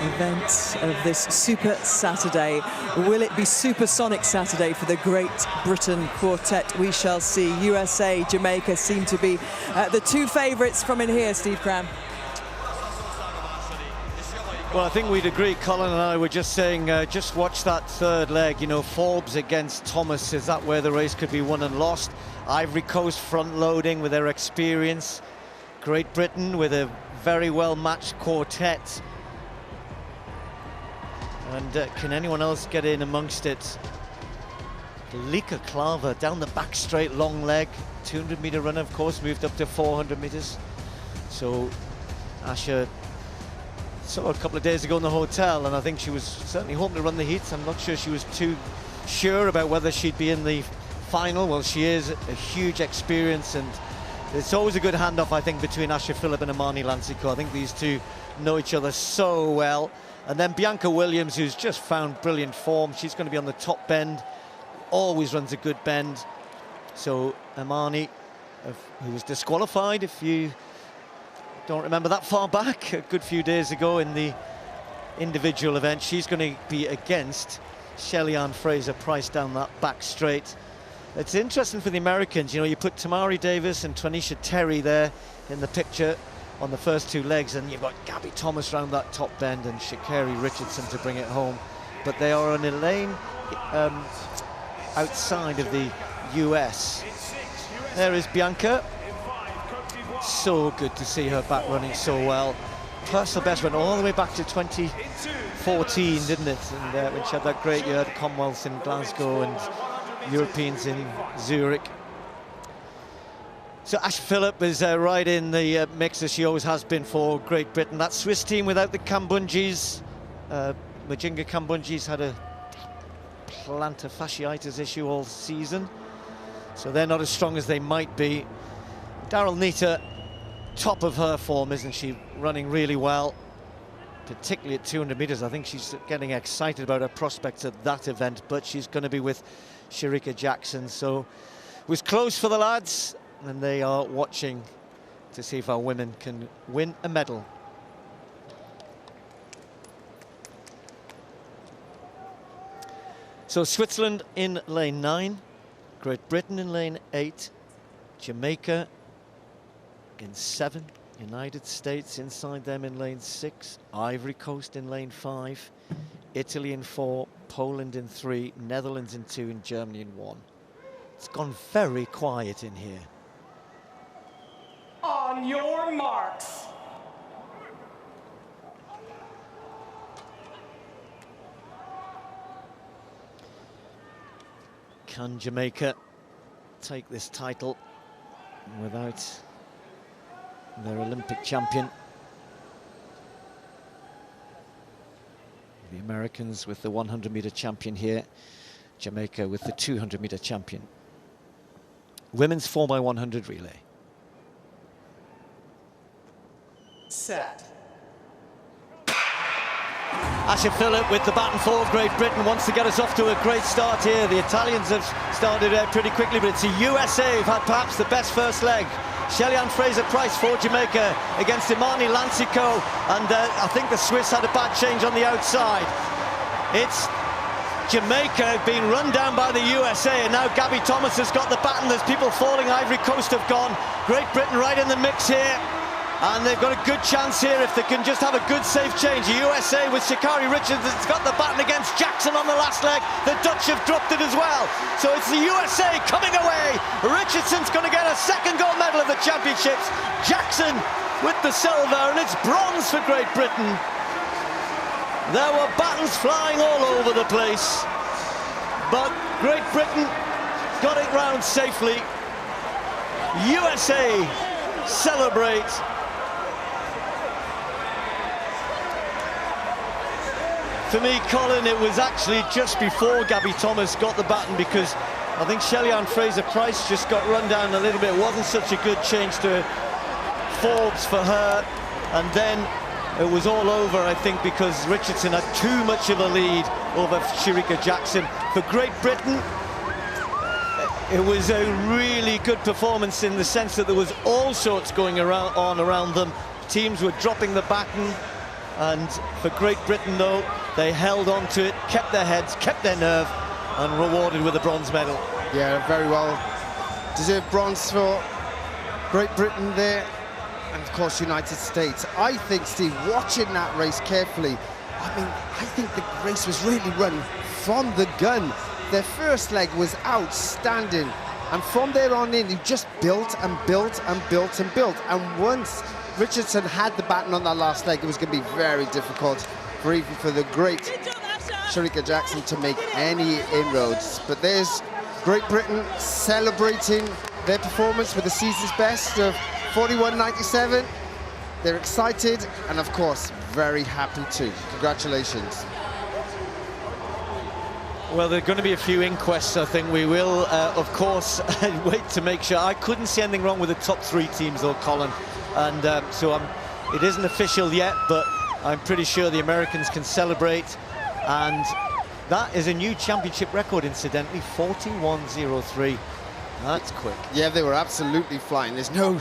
event of this Super Saturday. Will it be Supersonic Saturday for the Great Britain quartet? We shall see. USA, Jamaica seem to be the two favourites from in here, Steve Cram. Well, I think we'd agree. Colin and I were just saying, just watch that third leg, you know, Forbes against Thomas. Is that where the race could be won and lost? Ivory Coast front-loading with their experience. Great Britain with a very well-matched quartet. And can anyone else get in amongst it? Lika Klaver down the back straight, long leg. 200-meter runner, of course, moved up to 400 meters. So Asha saw a couple of days ago in the hotel, and I think she was certainly hoping to run the heats. I'm not sure she was too sure about whether she'd be in the final. Well, she is a huge experience, and it's always a good handoff, I think, between Asha Phillip and Imani Lansico. I think these two know each other so well. And then Bianca Williams, who's just found brilliant form. She's going to be on the top bend, always runs a good bend. So Imani, who was disqualified, if you don't remember that far back, a good few days ago in the individual event, she's going to be against Shelly-Ann Fraser-Pryce down that back straight. It's interesting for the Americans, you know, you put Tamari Davis and Twanisha Terry there in the picture on the first two legs, and you've got Gabby Thomas round that top bend and Sha'Carri Richardson to bring it home. But they are on a lane outside of the US. There is Bianca. So good to see her back running so well. Personal best went all the way back to 2014, didn't it? And when she had that great year at Commonwealth in Glasgow and Europeans in Zurich. So Asha Phillip is right in the mix, as she always has been for Great Britain. That Swiss team without the Kambundjis. Majinga Kambundjis had a plantar fasciitis issue all season, so they're not as strong as they might be. Daryl Nita, top of her form, isn't she? Running really well, particularly at 200 meters. I think she's getting excited about her prospects at that event, but she's going to be with Shericka Jackson. So it was close for the lads, and they are watching to see if our women can win a medal. So Switzerland in lane 9, Great Britain in lane 8, Jamaica in 7, United States inside them in lane 6, Ivory Coast in lane 5, Italy in 4, Poland in 3, Netherlands in 2, and Germany in 1. It's gone very quiet in here. On your marks. Can Jamaica take this title without their Olympic champion? The Americans with the 100-meter champion here, Jamaica with the 200-meter champion. Women's 4x100 relay. Set. Asha Phillip with the baton for Great Britain wants to get us off to a great start here. The Italians have started out pretty quickly, but it's the USA who've had perhaps the best first leg. Shelly-Ann Fraser-Pryce for Jamaica against Imani Lansico, and I think the Swiss had a bad change on the outside. It's Jamaica being run down by the USA, and now Gabby Thomas has got the baton. There's people falling. Ivory Coast have gone. Great Britain right in the mix here, and they've got a good chance here if they can just have a good safe change. The USA with Sha'Carri Richardson has got the baton against Jackson on the last leg. The Dutch have dropped it as well. So it's the USA coming away. Richardson's going to get a second gold medal at the championships. Jackson with the silver, and it's bronze for Great Britain. There were batons flying all over the place, but Great Britain got it round safely. USA celebrate. For me, Colin, it was actually just before Gabby Thomas got the baton, because I think Shelly-Ann Fraser-Pryce just got run down a little bit. It wasn't such a good change to Forbes for her, and then it was all over, I think, because Richardson had too much of a lead over Shericka Jackson. For Great Britain, it was a really good performance in the sense that there was all sorts going on around them. Teams were dropping the baton. And for Great Britain, though, they held on to it, kept their heads, kept their nerve, and rewarded with a bronze medal. Yeah, very well deserved bronze for Great Britain there, and of course United States. I think, Steve, watching that race carefully, I think the race was really run from the gun. Their first leg was outstanding, and from there on in, you just built and built and built and built. And once Richardson had the baton on that last leg, it was going to be very difficult for the great Shericka Jackson to make any inroads. But there's Great Britain celebrating their performance with the season's best of 41.97. They're excited and, of course, very happy too. Congratulations. Well, there are going to be a few inquests, I think. We will, of course, wait to make sure. I couldn't see anything wrong with the top 3 teams, though, Colin. And it isn't official yet, but I'm pretty sure the Americans can celebrate. And that is a new championship record, incidentally, 41.03. That's quick. Yeah, they were absolutely flying. There's no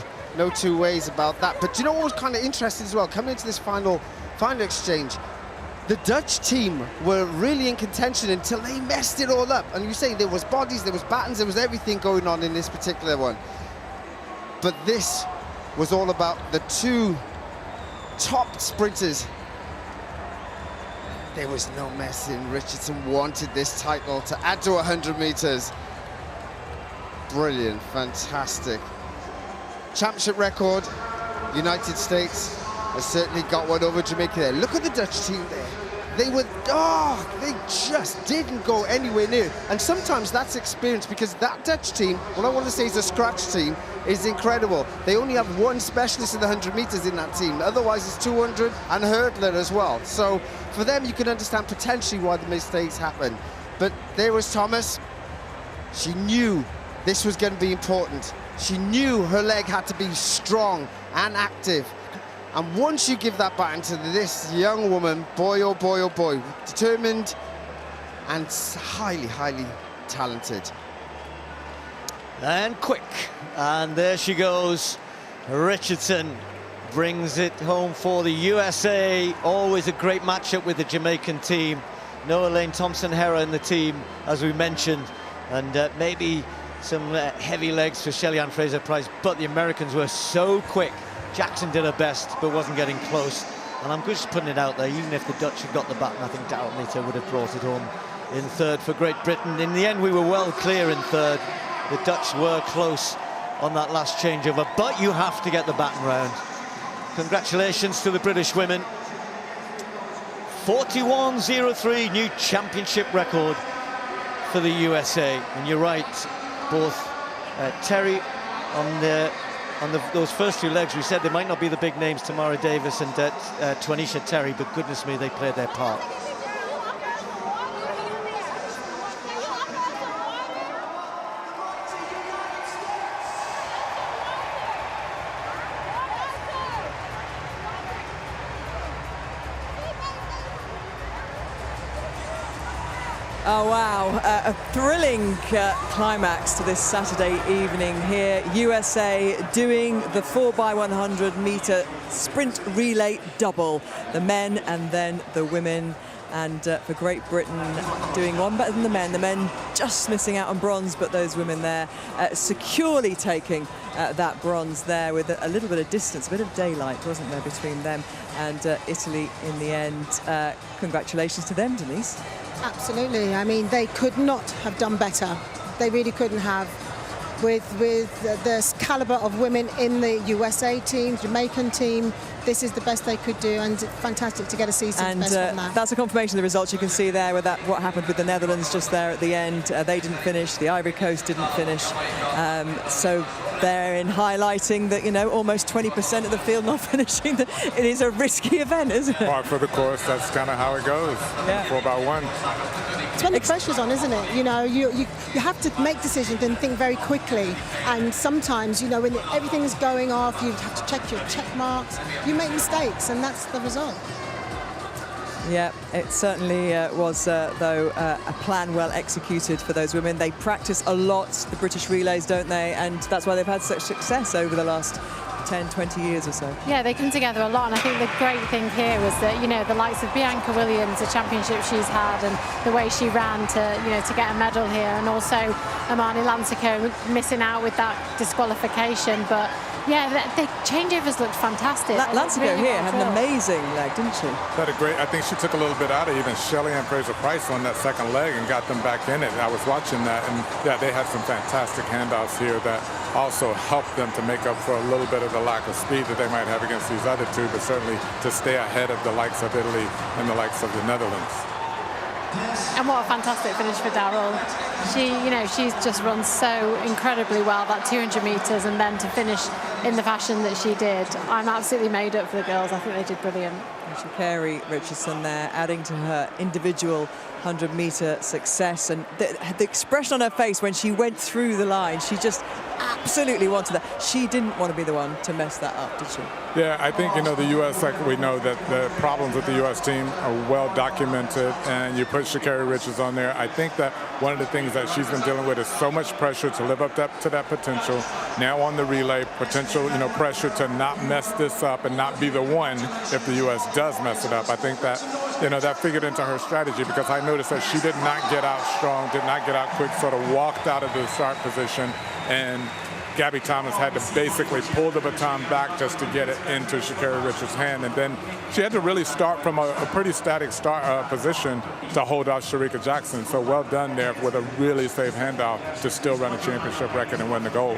two ways about that. But do you know what was kind of interesting as well? Coming into this final exchange, the Dutch team were really in contention until they messed it all up. And you say there was bodies, there was batons, there was everything going on in this particular one. But this was all about the 2 top sprinters. There was no messing. Richardson wanted this title to add to 100 meters. Brilliant, fantastic. Championship record, United States has certainly got one over Jamaica there. Look at the Dutch team there. They just didn't go anywhere near. And sometimes that's experience, because that Dutch team, what I want to say is a scratch team, is incredible. They only have 1 specialist in the 100 meters in that team. Otherwise, it's 200 and hurdler as well. So for them, you can understand potentially why the mistakes happen. But there was Thomas. She knew this was going to be important. She knew her leg had to be strong and active. And once you give that baton to this young woman, boy, oh boy, oh boy, determined and highly, highly talented. And quick. And there she goes. Richardson brings it home for the USA. Always a great matchup with the Jamaican team. Noah Lane Thompson-Herah in the team, as we mentioned. And maybe some heavy legs for Shelly-Ann Fraser-Pryce, but the Americans were so quick. Jackson did her best, but wasn't getting close. And I'm just putting it out there, even if the Dutch had got the baton, I think Darrell Nitter would have brought it home in 3rd for Great Britain. In the end, we were well clear in 3rd. The Dutch were close on that last changeover, but you have to get the baton round. Congratulations to the British women. 41.03, new championship record for the USA. And you're right, both Terry on those first 2 legs, we said they might not be the big names, Tamara Davis and Twanisha Terry, but goodness me, they played their part. Oh, wow. A thrilling climax to this Saturday evening here. USA doing the 4x100 meter sprint relay double. The men and then the women. And for Great Britain doing one better than the men. The men just missing out on bronze, but those women there securely taking that bronze there with a little bit of distance, a bit of daylight, wasn't there, between them and Italy in the end. Congratulations to them, Denise. Absolutely. I mean, they could not have done better. They really couldn't have. With the caliber of women in the USA team, Jamaican team, this is the best they could do, and fantastic to get a season's best from that. That's a confirmation of the results you can see there with what happened with the Netherlands just there at the end. They didn't finish, the Ivory Coast didn't finish. So they're in highlighting that, you know, almost 20% of the field not finishing. It is a risky event, isn't it? Part for the course, that's kind of how it goes. Yeah. 4x1. It's when the pressure's on, isn't it? You know, you have to make decisions and think very quickly. And sometimes, you know, when everything's going off, you have to check your check marks. You make mistakes, and that's the result. Yeah, it certainly was, though, a plan well executed for those women. They practice a lot, the British relays, don't they? And that's why they've had such success over the last 10, 20 years or so. Yeah, they come together a lot, and I think the great thing here was that, you know, the likes of Bianca Williams, the championship she's had, and the way she ran to, you know, to get a medal here, and also Amani Lansico missing out with that disqualification. But yeah, the changeovers looked fantastic. Lansico here had an amazing leg, didn't she? Had a great. I think she took a little bit out of even Shelley and Fraser-Price on that second leg and got them back in it. I was watching that, and yeah, they had some fantastic handouts here that also helped them to make up for a little bit of the lack of speed that they might have against these other two, but certainly to stay ahead of the likes of Italy and the likes of the Netherlands. And what a fantastic finish for Darrell. She, you know, she's just run so incredibly well, that 200 metres, and then to finish in the fashion that she did. I'm absolutely made up for the girls. I think they did brilliant. Sha'Carri Richardson there, adding to her individual 100-metre success, and the expression on her face when she went through the line, she just absolutely wanted that. She didn't want to be the one to mess that up, did she? Yeah, I think, you know, the U.S., like we know that the problems with the U.S. team are well documented, and you put Sha'Carri Richards on there. I think that one of the things that she's been dealing with is so much pressure to live up to that potential. Now on the relay, potential, you know, pressure to not mess this up and not be the one if the U.S. does mess it up. I think that, you know, that figured into her strategy, because I noticed that she did not get out strong, did not get out quick, sort of walked out of the start position, and Gabby Thomas had to basically pull the baton back just to get it into Sha'Carri Richards' hand, and then she had to really start from a pretty static start position to hold off Shericka Jackson. So well done there with a really safe handout to still run a championship record and win the gold.